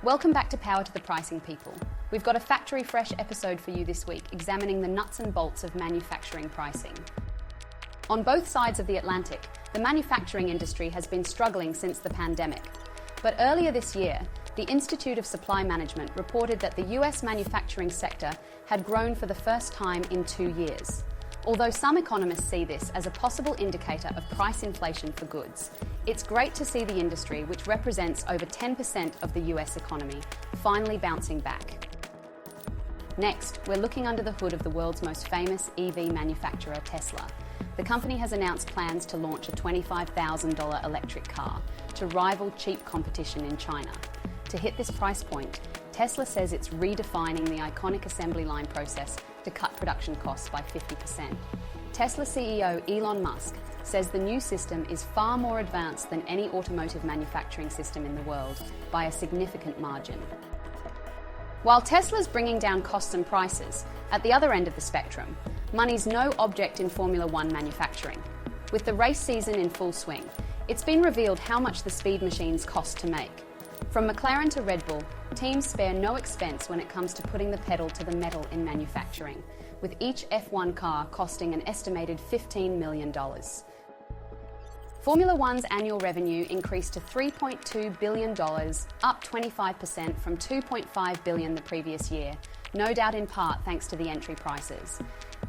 Welcome back to Power to the Pricing People. We've got a factory fresh episode for you this week, examining the nuts and bolts of manufacturing pricing. On both sides of the Atlantic, the manufacturing industry has been struggling since the pandemic. But earlier this year, the Institute of Supply Management reported that the US manufacturing sector had grown for the first time in 2 years. Although some economists see this as a possible indicator of price inflation for goods, it's great to see the industry, which represents over 10% of the US economy, finally bouncing back. Next, we're looking under the hood of the world's most famous EV manufacturer, Tesla. The company has announced plans to launch a $25,000 electric car to rival cheap competition in China. To hit this price point, Tesla says it's redefining the iconic assembly line process to cut production costs by 50%. Tesla CEO Elon Musk says the new system is far more advanced than any automotive manufacturing system in the world by a significant margin. While Tesla's bringing down costs and prices, at the other end of the spectrum, money's no object in Formula One manufacturing. With the race season in full swing, it's been revealed how much the speed machines cost to make. From McLaren to Red Bull, teams spare no expense when it comes to putting the pedal to the metal in manufacturing, with each F1 car costing an estimated $15 million. Formula One's annual revenue increased to $3.2 billion, up 25% from $2.5 billion the previous year, no doubt in part thanks to the entry prices.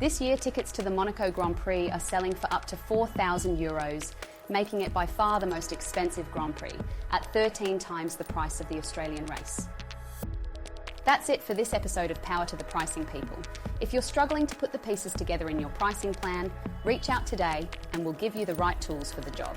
This year, tickets to the Monaco Grand Prix are selling for up to €4,000, making it by far the most expensive Grand Prix, at 13 times the price of the Australian race. That's it for this episode of Power to the Pricing People. If you're struggling to put the pieces together in your pricing plan, reach out today and we'll give you the right tools for the job.